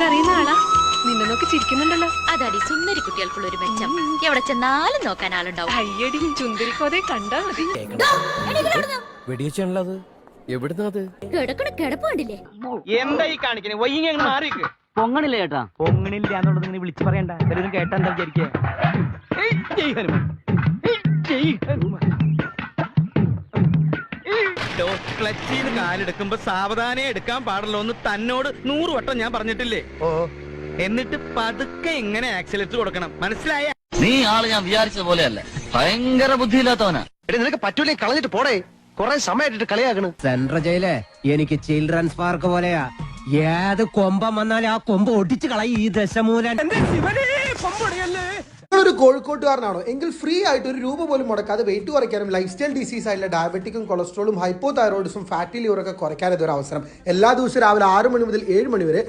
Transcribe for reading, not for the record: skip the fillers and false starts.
അറിയുന്ന ആളാ? നിന്നെ നോക്കി ചിരിക്കുന്നുണ്ടല്ലോ. അതാടി സുന്ദരി കുട്ടികൾക്കുള്ള ഒരു മെച്ചം. എവിടെ ചെന്നാലും നോക്കാൻ ആളുണ്ടാവും. അയ്യടി ചുന്ദരിക്കോതെ കണ്ടാ മതി. വെടിവെച്ചാണുള്ളത്. എവിടുന്നത്? കിടക്കണ കിടപ്പ് കണ്ടില്ലേ? എന്താ ഈ കാണിക്കണേ? വൈകി മാറിക്ക്. പൊങ്ങണില്ല ചേട്ടാ. പൊങ്ങണില്ല എന്നുള്ളത് ഇങ്ങനെ വിളിച്ചു പറയണ്ട. എല്ലാവരും കേട്ടാ എന്താ വിചാരിക്കുക? ക്ലച്ചിന്ന് കാലെടുക്കുമ്പോ സാവധാനം എടുക്കാൻ പാടുള്ളൂ എന്ന് തന്നോട് 100 വട്ടം ഞാൻ പറഞ്ഞിട്ടില്ലേ? എന്നിട്ട് പതുക്കെ ഇങ്ങനെ ആക്സിലേറ്റർ കൊടുക്കണം, മനസ്സിലായ? നീ ആള് ഞാൻ വിചാരിച്ച പോലെയല്ല, ഭയങ്കര ബുദ്ധിയില്ലാത്തവനാ. നിനക്ക് പറ്റൂലേ, കളഞ്ഞിട്ട് പോടേ. കൊറേ സമയമായിട്ട് കളിയാക്കണ്. സെൻട്രൽ ജയില് എനിക്ക് ചിൽഡ്രൻസ് പാർക്ക് പോലെയാ. ഏത് കൊമ്പം വന്നാലും ആ കൊമ്പ് ഒടിച്ചു കളയും ഈ ദശമൂലൻ. ഒരു കോഴിക്കോട്ടുകാരനാണോ എങ്കിൽ ഫ്രീ ആയിട്ട് ഒരു രൂപ പോലും മുടക്കാതെ വെയിറ്റ് കുറയ്ക്കാനും ലൈഫ് സ്റ്റൈൽ ഡിസീസ് ആയിട്ടുള്ള ഡയബറ്റിക്കും കൊളസ്ട്രോളും ഹൈപ്പോ തൈറോയിഡ്സും ഫാറ്റി ലിവറൊക്കെ കുറയ്ക്കാൻ ഇതൊരു അവസരം. എല്ലാ ദിവസവും രാവിലെ 6 മണി മുതൽ 7 മണി വരെ